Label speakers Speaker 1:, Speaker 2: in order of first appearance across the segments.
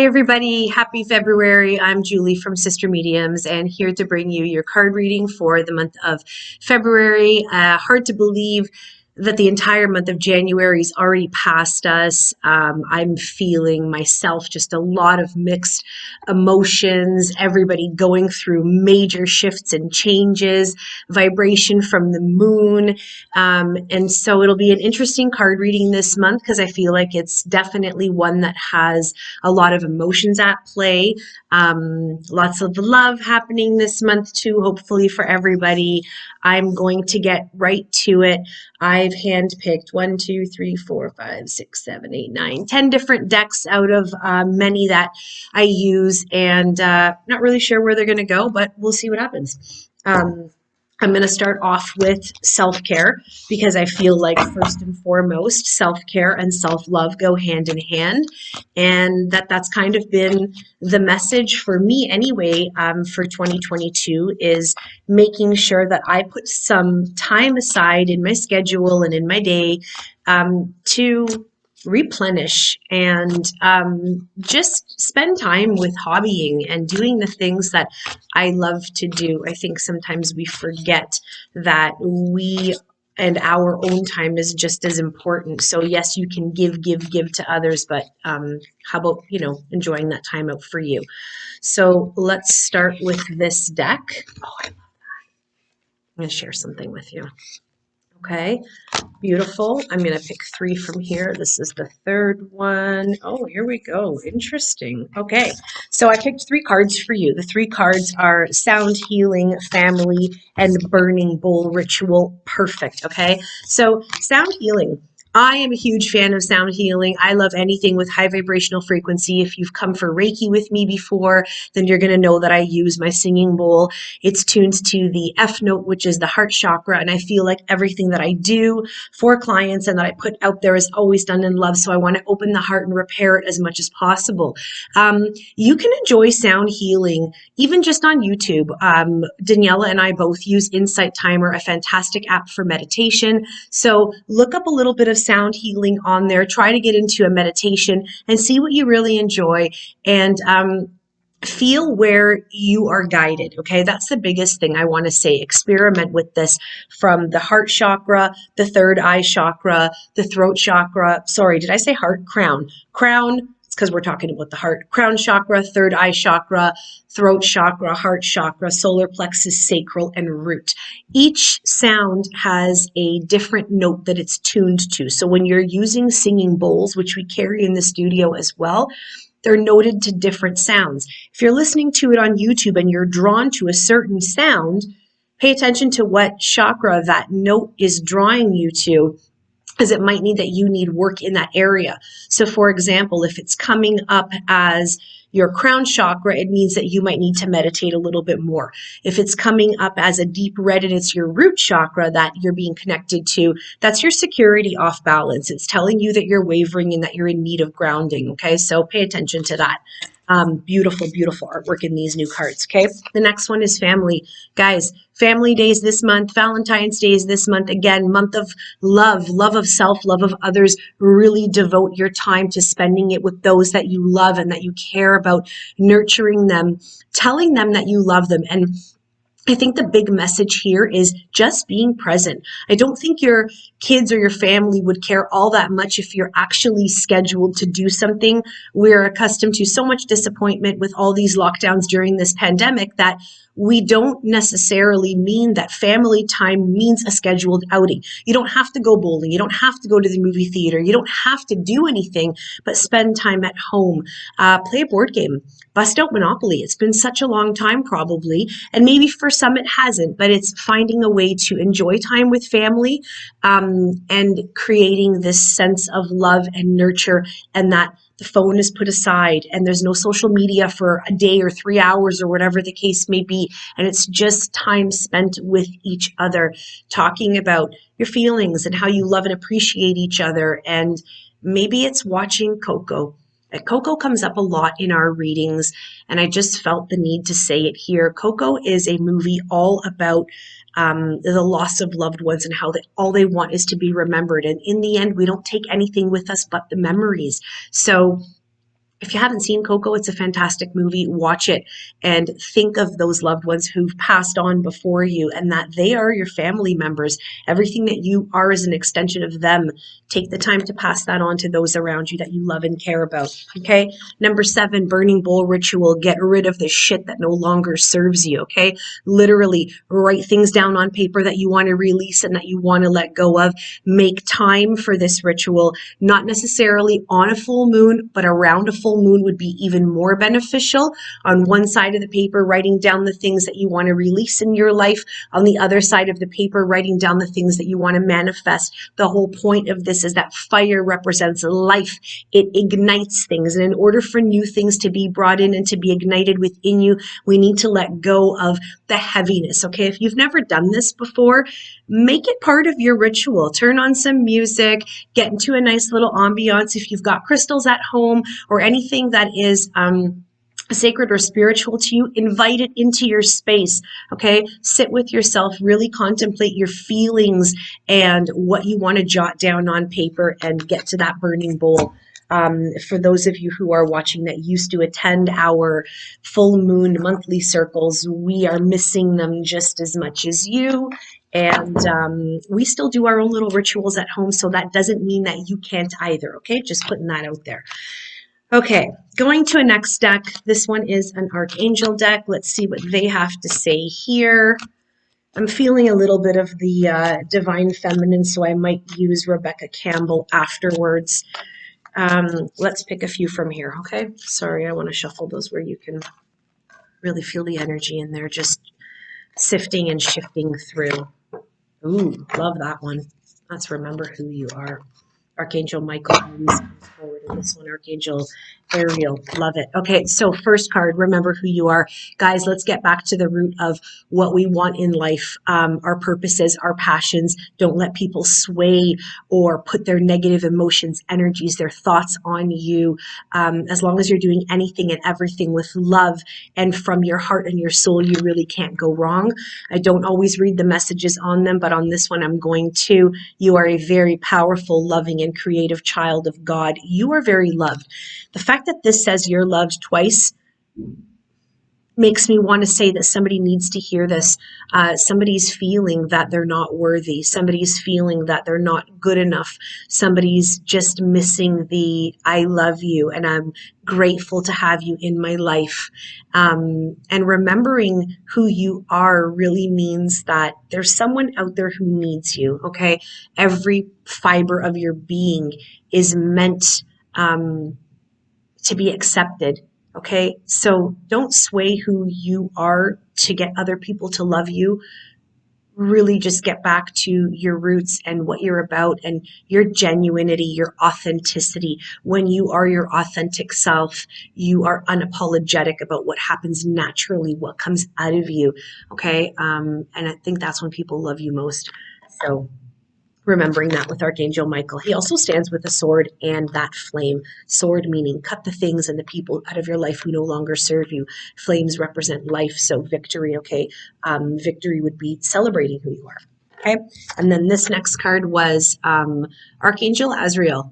Speaker 1: Hi, everybody. Happy February. I'm Julie from Sister Mediums and here to bring you your card reading for the month of February. Hard to believe that the entire month of January is already past us. I'm feeling myself just a lot of mixed emotions, everybody going through major shifts and changes, vibration from the moon. And so it'll be an interesting card reading this month because I feel like it's definitely one that has a lot of emotions at play. Lots of love happening this month too, hopefully for everybody. I'm going to get right to it. I've handpicked 1, 2, 3, 4, 5, 6, 7, 8, 9, 10 different decks out of many that I use, and not really sure where they're going to go, but we'll see what happens. I'm going to start off with self-care because I feel like first and foremost, self-care and self-love go hand in hand, and that's kind of been the message for me anyway, for 2022 is making sure that I put some time aside in my schedule and in my day to replenish and just spend time with hobbying and doing the things that I love to do. I think sometimes we forget that we and our own time is just as important. So yes, you can give to others, but how about, enjoying that time out for you? So let's start with this deck. Oh, I'm going to share something with you. Okay, beautiful. I'm going to pick 3 from here. This is the third one. Oh, here we go. Interesting. Okay, so I picked 3 cards for you. The 3 cards are Sound Healing, Family, and Burning Bowl Ritual. Perfect. Okay, so Sound Healing. I am a huge fan of sound healing. I love anything with high vibrational frequency. If you've come for Reiki with me before, then you're going to know that I use my singing bowl. It's tuned to the F note, which is the heart chakra, and I feel like everything that I do for clients and that I put out there is always done in love, so I want to open the heart and repair it as much as possible. You can enjoy sound healing even just on YouTube. Daniela and I both use Insight Timer, a fantastic app for meditation, so look up a little bit of sound healing on there. Try to get into a meditation and see what you really enjoy, and feel where you are guided. Okay, that's the biggest thing I want to say. Experiment with this from the heart chakra, the third eye chakra, the throat chakra. Sorry, did I say heart? Crown. It's because we're talking about the heart. Crown chakra, third eye chakra, throat chakra, heart chakra, solar plexus, sacral, and root. Each sound has a different note that it's tuned to. So when you're using singing bowls, which we carry in the studio as well, they're noted to different sounds. If you're listening to it on YouTube and you're drawn to a certain sound, pay attention to what chakra that note is drawing you to, because it might mean that you need work in that area. So for example, if it's coming up as your crown chakra, it means that you might need to meditate a little bit more. If it's coming up as a deep red and it's your root chakra that you're being connected to, that's your security off balance. It's telling you that you're wavering and that you're in need of grounding. Okay, so pay attention to that. Beautiful, beautiful artwork in these new cards. Okay, the next one is family. Guys, family days this month, Valentine's Day is this month. Again, month of love of self, love of others. Really devote your time to spending it with those that you love and that you care about, nurturing them, telling them that you love them. And I think the big message here is just being present. I don't think your kids or your family would care all that much if you're actually scheduled to do something. We're accustomed to so much disappointment with all these lockdowns during this pandemic that we don't necessarily mean that family time means a scheduled outing. You don't have to go bowling. You don't have to go to the movie theater. You don't have to do anything but spend time at home. Play a board game. Bust out Monopoly. It's been such a long time probably, and maybe for some it hasn't, but it's finding a way to enjoy time with family, and creating this sense of love and nurture, and that the phone is put aside and there's no social media for a day or 3 hours or whatever the case may be. And it's just time spent with each other, talking about your feelings and how you love and appreciate each other. And maybe it's watching Coco. Coco comes up a lot in our readings, and I just felt the need to say it here. Coco is a movie all about the loss of loved ones and how all they want is to be remembered. And in the end, we don't take anything with us but the memories. So If you haven't seen Coco, it's a fantastic movie. Watch it and think of those loved ones who've passed on before you and that they are your family members. Everything that you are is an extension of them. Take the time to pass that on to those around you that you love and care about. Okay. Number 7, burning bowl ritual. Get rid of the shit that no longer serves you. Okay. Literally write things down on paper that you want to release and that you want to let go of. Make time for this ritual, not necessarily on a full moon, but around a full moon would be even more beneficial. On one side of the paper, writing down the things that you want to release in your life. On the other side of the paper, writing down the things that you want to manifest. The whole point of this is that fire represents life. It ignites things. And in order for new things to be brought in and to be ignited within you, we need to let go of the heaviness. Okay. If you've never done this before, make it part of your ritual. Turn on some music, get into a nice little ambiance. If you've got crystals at home or anything that is sacred or spiritual to you, invite it into your space. Okay. Sit with yourself, really contemplate your feelings and what you want to jot down on paper and get to that burning bowl. For those of you who are watching that used to attend our full moon monthly circles, we are missing them just as much as you. And we still do our own little rituals at home. So that doesn't mean that you can't either. Okay. Just putting that out there. Okay, going to a next deck. This one is an Archangel deck. Let's see what they have to say here. I'm feeling a little bit of the Divine Feminine, so I might use Rebecca Campbell afterwards. Let's pick a few from here, okay? Sorry, I want to shuffle those where you can really feel the energy in there, just sifting and shifting through. Ooh, love that one. Let's remember who you are. Archangel Michael always comes forward in this one. Archangel Ariel, love it. Okay, so first card, remember who you are. Guys, let's get back to the root of what we want in life, our purposes, our passions. Don't let people sway or put their negative emotions, energies, their thoughts on you. As long as you're doing anything and everything with love and from your heart and your soul, you really can't go wrong. I don't always read the messages on them, but on this one, I'm going to. You are a very powerful, loving, and creative child of God. You are very loved. The fact that this says you're loved twice makes me want to say that somebody needs to hear this. Somebody's feeling that they're not worthy. Somebody's feeling that they're not good enough. Somebody's just missing the I love you and I'm grateful to have you in my life. And remembering who you are really means that there's someone out there who needs you, okay? Every fiber of your being is meant to be accepted. Okay, so don't sway who you are to get other people to love you. Really just get back to your roots and what you're about and your genuinity, your authenticity. When you are your authentic self, you are unapologetic about what happens naturally, what comes out of you. Okay, and I think that's when people love you most. So remembering that with Archangel Michael. He also stands with a sword and that flame. Sword meaning cut the things and the people out of your life who no longer serve you. Flames represent life, so victory, okay? Victory would be celebrating who you are. Okay, and then this next card was Archangel Ariel.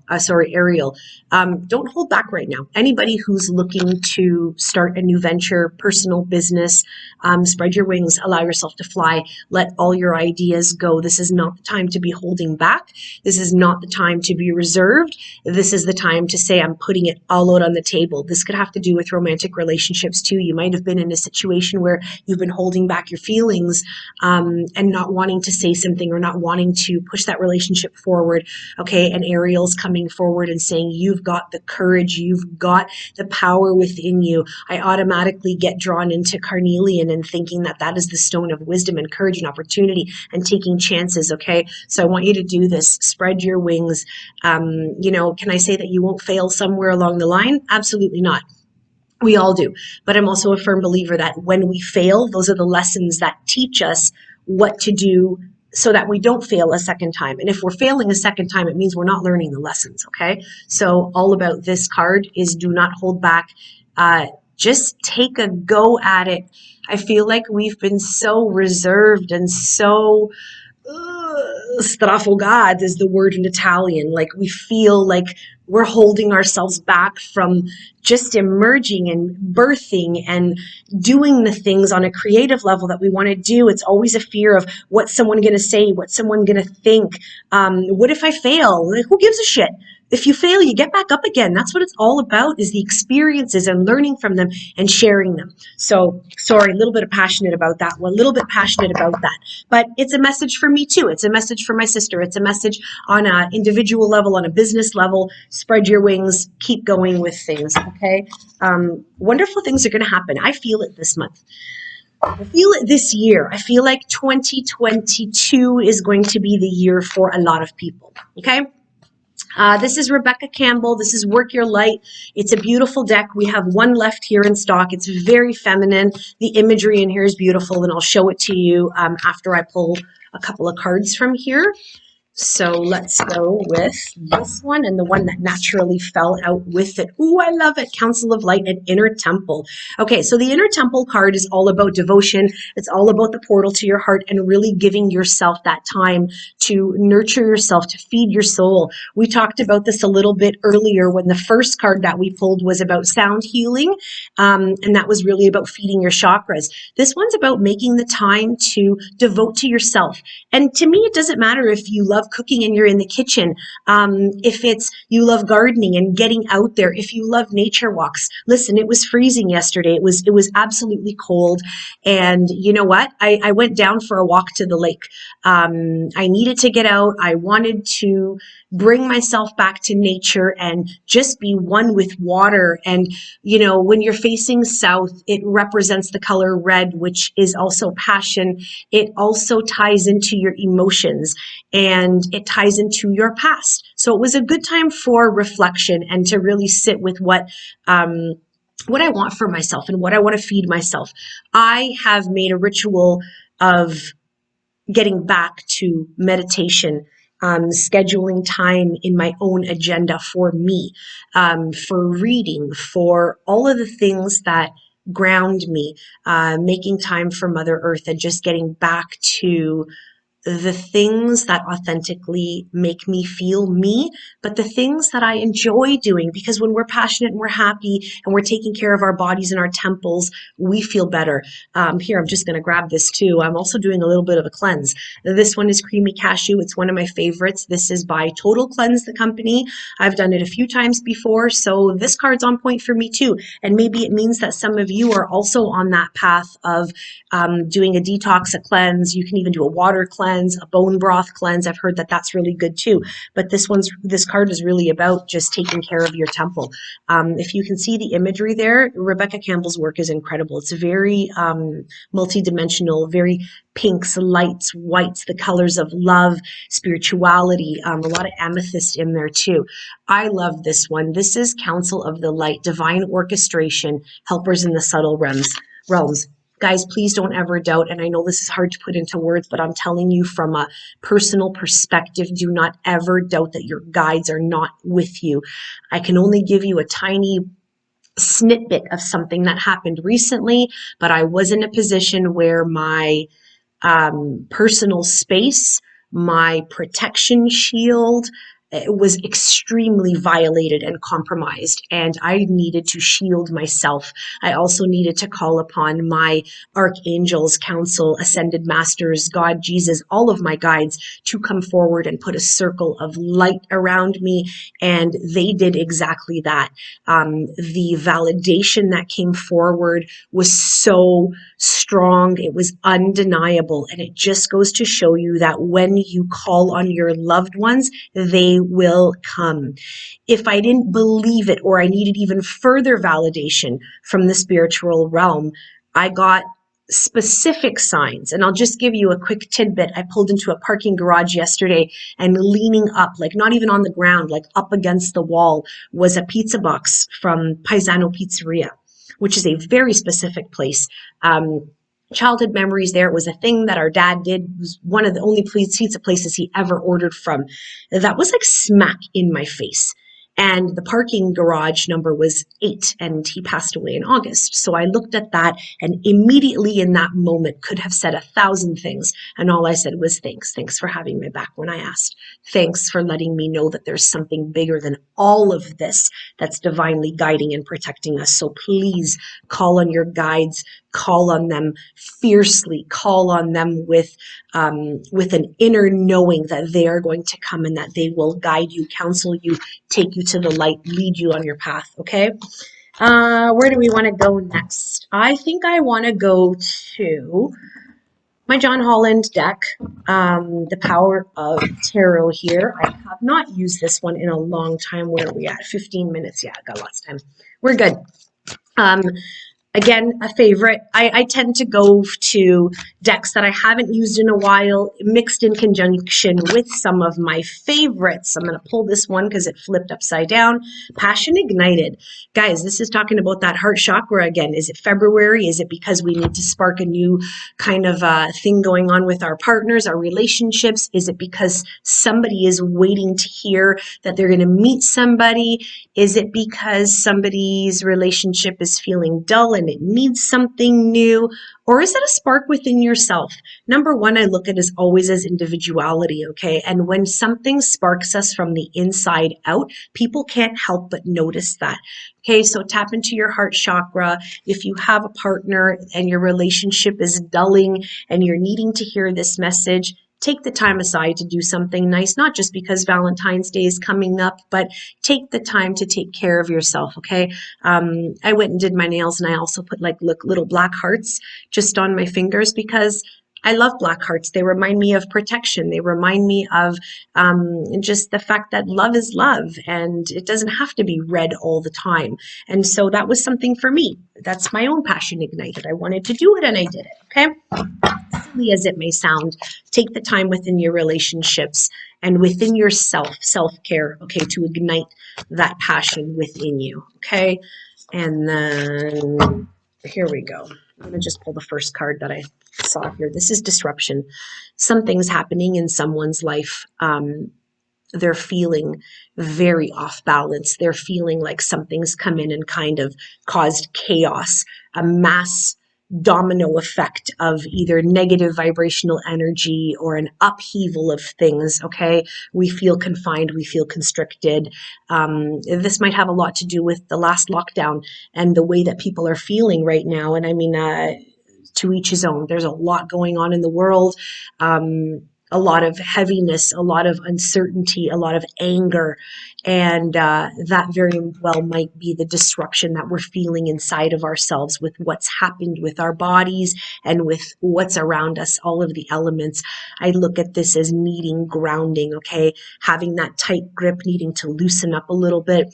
Speaker 1: Don't hold back right now. Anybody who's looking to start a new venture, personal business, spread your wings, allow yourself to fly, let all your ideas go. This is not the time to be holding back. This is not the time to be reserved. This is the time to say, I'm putting it all out on the table. This could have to do with romantic relationships too. You might have been in a situation where you've been holding back your feelings and not wanting to say something or not wanting to push that relationship forward. Okay, and Ariel's coming forward and saying, you've got the courage, you've got the power within you. I automatically get drawn into carnelian and thinking that that is the stone of wisdom and courage and opportunity and taking chances. Okay, so I want you to do this. Spread your wings. Can I say that you won't fail somewhere along the line? Absolutely not. We all do. But I'm also a firm believer that when we fail, those are the lessons that teach us what to do so that we don't fail a second time. And if we're failing a second time, it means we're not learning the lessons, okay? So all about this card is do not hold back. Just take a go at it. I feel like we've been so reserved and so strafogad is the word in Italian. Like we feel like we're holding ourselves back from just emerging and birthing and doing the things on a creative level that we want to do. It's always a fear of what's someone going to say, what's someone going to think. What if I fail? Like, who gives a shit? If you fail, you get back up again. That's what it's all about, is the experiences and learning from them and sharing them. So sorry, a little bit passionate about that one, a little bit passionate about that. But it's a message for me too. It's a message for my sister. It's a message on an individual level, on a business level. Spread your wings, keep going with things, okay? Wonderful things are going to happen. I feel it this month. I feel it this year. I feel like 2022 is going to be the year for a lot of people, okay? This is Rebecca Campbell. This is Work Your Light. It's a beautiful deck. We have one left here in stock. It's very feminine. The imagery in here is beautiful, and I'll show it to you after I pull a couple of cards from here. So let's go with this one and the one that naturally fell out with it. Ooh, I love it. Council of Light and Inner Temple. Okay, so the Inner Temple card is all about devotion. It's all about the portal to your heart and really giving yourself that time to nurture yourself, to feed your soul. We talked about this a little bit earlier when the first card that we pulled was about sound healing, and that was really about feeding your chakras. This one's about making the time to devote to yourself. And to me, it doesn't matter if you love cooking and you're in the kitchen, if it's you love gardening and getting out there, if you love nature walks. Listen, it was freezing yesterday. It was absolutely cold. And you know what? I went down for a walk to the lake. I needed to get out. I wanted to bring myself back to nature and just be one with water. And, you know, when you're facing south, it represents the color red, which is also passion. It also ties into your emotions and it ties into your past. So it was a good time for reflection and to really sit with what I want for myself and what I want to feed myself. I have made a ritual of getting back to meditation, scheduling time in my own agenda for me, for reading, for all of the things that ground me, making time for Mother Earth and just getting back to the things that authentically make me feel me, but the things that I enjoy doing, because when we're passionate and we're happy and we're taking care of our bodies and our temples, we feel better. Here, I'm just going to grab this too. I'm also doing a little bit of a cleanse. This one is Creamy Cashew. It's one of my favorites. This is by Total Cleanse, the company. I've done it a few times before, so this card's on point for me too. And maybe it means that some of you are also on that path of doing a detox, a cleanse. You can even do a water cleanse, a bone broth cleanse. I've heard that that's really good too. But this card is really about just taking care of your temple. If you can see the imagery there, Rebecca Campbell's work is incredible. It's very multidimensional, very pinks, lights, whites, the colors of love, spirituality, a lot of amethyst in there too. I love this one. This is Council of the Light, Divine Orchestration, Helpers in the Subtle Realms. Guys, please don't ever doubt, and I know this is hard to put into words, but I'm telling you from a personal perspective, do not ever doubt that your guides are not with you. I can only give you a tiny snippet of something that happened recently, but I was in a position where my personal space, my protection shield, it was extremely violated and compromised, and I needed to shield myself. I also needed to call upon my archangels, council, ascended masters, God, Jesus, all of my guides to come forward and put a circle of light around me, and they did exactly that. The validation that came forward was so strong, it was undeniable, and it just goes to show you that when you call on your loved ones, they will come. If I didn't believe it, or I needed even further validation from the spiritual realm, I got specific signs. And I'll just give you a quick tidbit. I pulled into a parking garage yesterday, and leaning up, like not even on the ground, like up against the wall, was a pizza box from Paisano Pizzeria, which is a very specific place. Childhood memories there. It was a thing that our dad did. It was one of the only pizza places he ever ordered from. That was like smack in my face. And the parking garage number was 8, and he passed away in August. So I looked at that and immediately in that moment could have said 1,000 things. And all I said was thanks. Thanks for having my back when I asked. Thanks for letting me know that there's something bigger than all of this that's divinely guiding and protecting us. So please call on your guides, call on them fiercely, call on them with an inner knowing that they are going to come and that they will guide you, counsel you, take you to the light, lead you on your path. Okay. Where do we want to go next? I think I want to go to my John Holland deck, The Power of Tarot here. I have not used this one in a long time. Where are we at? 15 minutes. Yeah, I got lots of time. We're good. Um, Again, a favorite. I tend to go to decks that I haven't used in a while, mixed in conjunction with some of my favorites. I'm going to pull this one because it flipped upside down. Passion Ignited. Guys, this is talking about that heart chakra again. Is it February? Is it because we need to spark a new kind of thing going on with our partners, our relationships? Is it because somebody is waiting to hear that they're going to meet somebody? Is it because somebody's relationship is feeling dull and it needs something new? Or is it a spark within yourself? Number one, I look at it as always as individuality, okay? And when something sparks us from the inside out, people can't help but notice that. Okay, so tap into your heart chakra. If you have a partner and your relationship is dulling and you're needing to hear this message, take the time aside to do something nice, not just because Valentine's Day is coming up, but take the time to take care of yourself, okay? I went and did my nails, and I also put like little black hearts just on my fingers because I love black hearts. They remind me of protection. They remind me of just the fact that love is love, and it doesn't have to be red all the time. And so that was something for me. That's my own passion ignited. I wanted to do it, and I did it, okay? Silly as it may sound, take the time within your relationships and within yourself, self-care, okay, to ignite that passion within you, okay? And then here we go. I'm going to just pull the first card that I saw here. This is disruption. Something's happening in someone's life. They're feeling very off balance. They're feeling like something's come in and kind of caused chaos, a mass domino effect of either negative vibrational energy or an upheaval of things, okay? We feel confined, we feel constricted. This might have a lot to do with the last lockdown and the way that people are feeling right now. And I mean, to each his own. There's a lot going on in the world. A lot of heaviness, a lot of uncertainty, a lot of anger. And that very well might be the disruption that we're feeling inside of ourselves with what's happened with our bodies and with what's around us, all of the elements. I look at this as needing grounding, okay? Having that tight grip, needing to loosen up a little bit.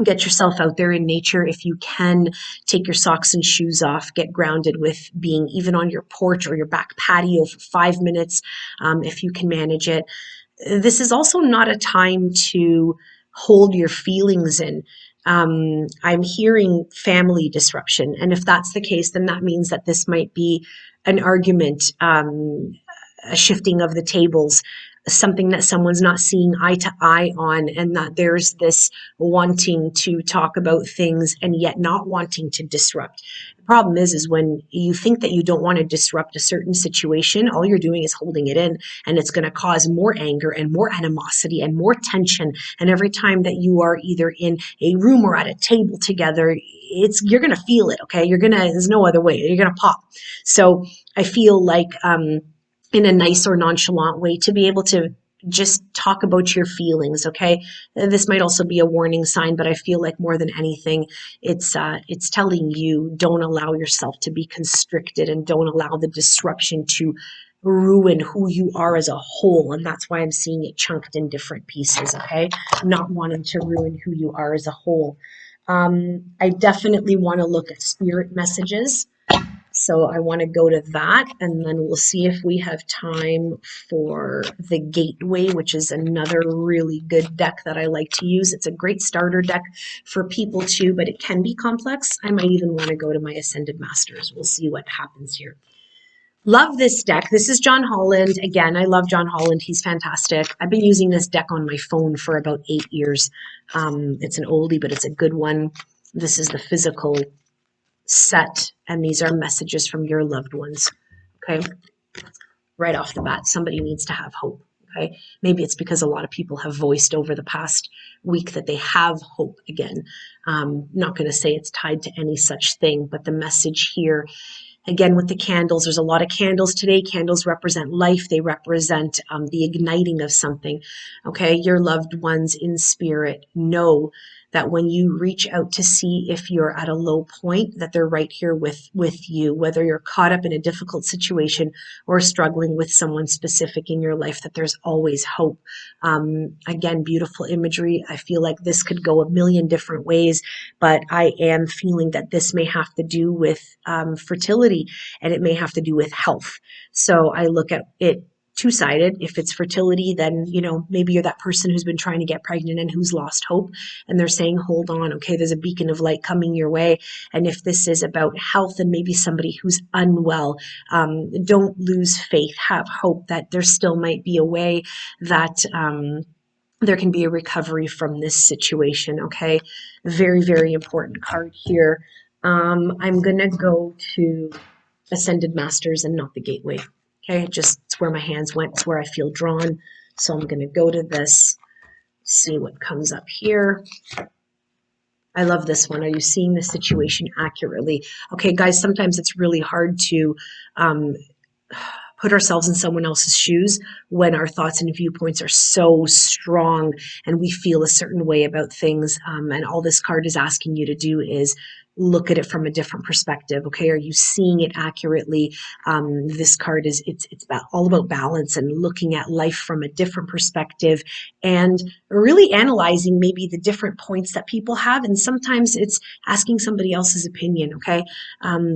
Speaker 1: Get yourself out there in nature. If you can, take your socks and shoes off, get grounded with being even on your porch or your back patio for 5 minutes, if you can manage it. This is also not a time to hold your feelings in. I'm hearing family disruption. And if that's the case, then that means that this might be an argument, a shifting of the tables, something that someone's not seeing eye to eye on, and that there's this wanting to talk about things and yet not wanting to disrupt. The problem is when you think that you don't want to disrupt a certain situation, all you're doing is holding it in, and it's going to cause more anger and more animosity and more tension. And every time that you are either in a room or at a table together, you're going to feel it, okay? There's no other way. You're going to pop. So I feel like, in a nice or nonchalant way, to be able to just talk about your feelings, okay? This might also be a warning sign, but I feel like more than anything, it's telling you don't allow yourself to be constricted and don't allow the disruption to ruin who you are as a whole. And that's why I'm seeing it chunked in different pieces, okay? Not wanting to ruin who you are as a whole. I definitely want to look at spirit messages. So I want to go to that, and then we'll see if we have time for the Gateway, which is another really good deck that I like to use. It's a great starter deck for people too, but it can be complex. I might even want to go to my Ascended Masters. We'll see what happens here. Love this deck. This is John Holland. Again, I love John Holland. He's fantastic. I've been using this deck on my phone for about 8 years. It's an oldie, but it's a good one. This is the physical set, and these are messages from your loved ones. Okay. Right off the bat, somebody needs to have hope. Okay. Maybe it's because a lot of people have voiced over the past week that they have hope again. Not going to say it's tied to any such thing, but the message here, again, with the candles, there's a lot of candles today. Candles represent life. They represent the igniting of something. Okay. Your loved ones in spirit know that when you reach out to see if you're at a low point, that they're right here with you, whether you're caught up in a difficult situation or struggling with someone specific in your life, that there's always hope. Again, beautiful imagery. I feel like this could go a million different ways, but I am feeling that this may have to do with fertility, and it may have to do with health. So I look at it two-sided. If it's fertility, then, maybe you're that person who's been trying to get pregnant and who's lost hope, and they're saying, hold on, okay, there's a beacon of light coming your way. And if this is about health and maybe somebody who's unwell, don't lose faith. Have hope that there still might be a way that there can be a recovery from this situation. Okay, very, very important card here. I'm gonna go to Ascended Masters and not the Gateway. Okay, it's where my hands went. It's where I feel drawn. So I'm going to go to this, see what comes up here. I love this one. Are you seeing the situation accurately? Okay, guys, sometimes it's really hard to put ourselves in someone else's shoes when our thoughts and viewpoints are so strong and we feel a certain way about things. And all this card is asking you to do is look at it from a different perspective. Okay, are you seeing it accurately? This card is it's all about balance and looking at life from a different perspective and really analyzing maybe the different points that people have. And sometimes it's asking somebody else's opinion. Okay,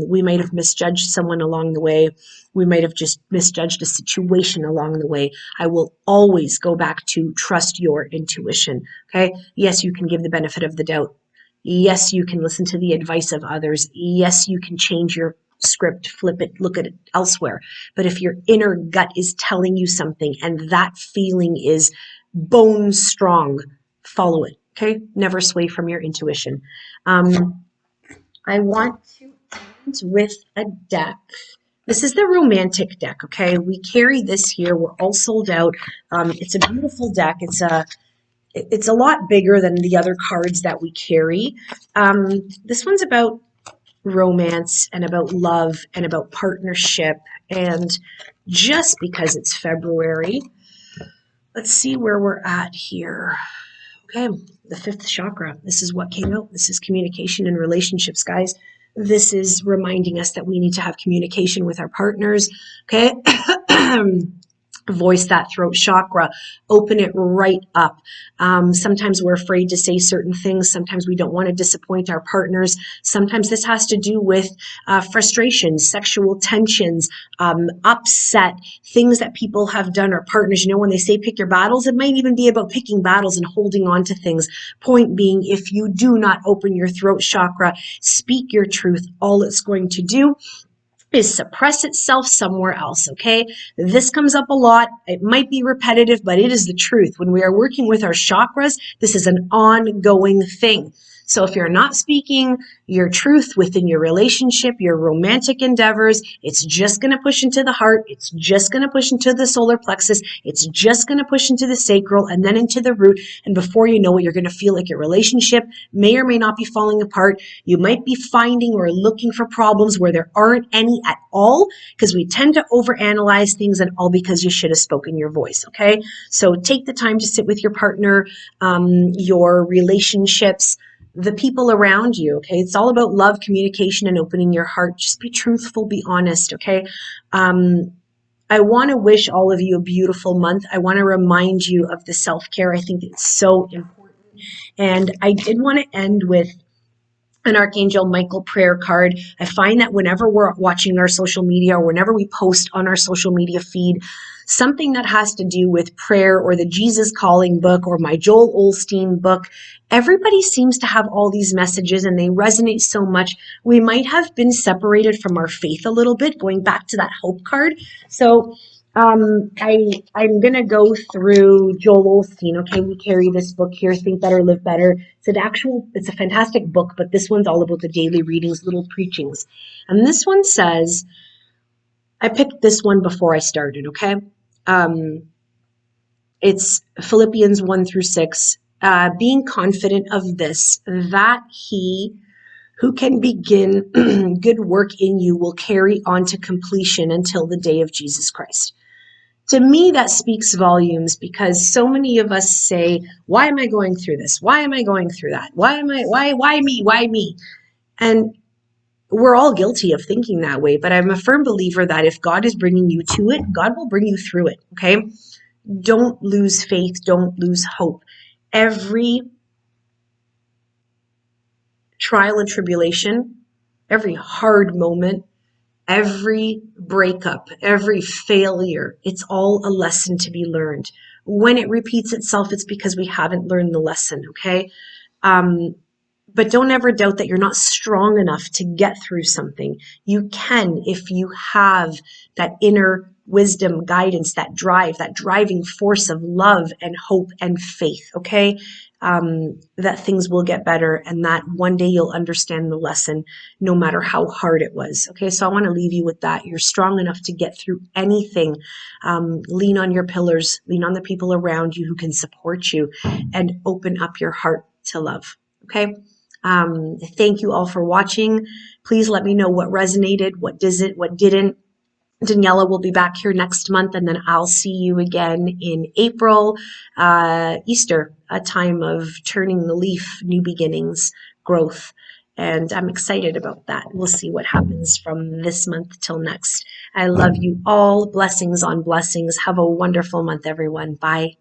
Speaker 1: we might have misjudged someone along the way. We might have just misjudged a situation along the way. I will always go back to trust your intuition. Okay, yes, you can give the benefit of the doubt. Yes, you can listen to the advice of others. Yes, you can change your script, flip it, look at it elsewhere. But if your inner gut is telling you something and that feeling is bone strong, follow it. Okay, never sway from your intuition. I want to end with a deck. This is the romantic deck, okay? We carry this here. We're all sold out. It's a beautiful deck. It's a lot bigger than the other cards that we carry. This one's about romance and about love and about partnership. And just because it's February, let's see where we're at here. Okay, the fifth chakra. This is what came out. This is communication and relationships, guys. This is reminding us that we need to have communication with our partners. Okay. Voice that throat chakra, open it right up. Sometimes we're afraid to say certain things. Sometimes we don't want to disappoint our partners. Sometimes this has to do with frustration, sexual tensions, upset, things that people have done or partners. When they say pick your battles, it might even be about picking battles and holding on to things. Point being, if you do not open your throat chakra, speak your truth, all it's going to do is suppress itself somewhere else, okay? This comes up a lot. It might be repetitive, but it is the truth. When we are working with our chakras, this is an ongoing thing. So if you're not speaking your truth within your relationship, your romantic endeavors, it's just going to push into the heart. It's just going to push into the solar plexus. It's just going to push into the sacral and then into the root. And before you know it, you're going to feel like your relationship may or may not be falling apart. You might be finding or looking for problems where there aren't any at all, because we tend to overanalyze things, and all because you should have spoken your voice, okay? So take the time to sit with your partner, your relationships, the people around you, okay? It's all about love, communication, and opening your heart. Just be truthful, be honest, okay? I want to wish all of you a beautiful month. I want to remind you of the self-care. I think it's so important. And I did want to end with an Archangel Michael prayer card. I find that whenever we're watching our social media or whenever we post on our social media feed, something that has to do with prayer or the Jesus Calling book or my Joel Osteen book. Everybody seems to have all these messages and they resonate so much. We might have been separated from our faith a little bit, going back to that hope card. So I'm gonna go through Joel Osteen. Okay, we carry this book here, Think Better, Live Better. It's a fantastic book, but this one's all about the daily readings, little preachings. And this one says, I picked this one before I started, okay? It's Philippians 1-6. Being confident of this, that he who can begin good work in you will carry on to completion until the day of Jesus Christ. To me, that speaks volumes, because so many of us say, why am I going through this? Why am I going through that? Why me? Why me? And we're all guilty of thinking that way, but I'm a firm believer that if God is bringing you to it, God will bring you through it, okay? Don't lose faith. Don't lose hope. Every trial and tribulation, every hard moment, every breakup, every failure, it's all a lesson to be learned. When it repeats itself, it's because we haven't learned the lesson, okay? But don't ever doubt that you're not strong enough to get through something. You can if you have that inner wisdom, guidance, that drive, that driving force of love and hope and faith, okay? That things will get better and that one day you'll understand the lesson no matter how hard it was, okay? So I want to leave you with that. You're strong enough to get through anything. Lean on your pillars, lean on the people around you who can support you, and open up your heart to love, okay? Thank you all for watching. Please let me know what resonated, what didn't. Daniela will be back here next month, and then I'll see you again in April, Easter, a time of turning the leaf, new beginnings, growth. And I'm excited about that. We'll see what happens from this month till next. I love you all. Blessings on blessings. Have a wonderful month, everyone. Bye.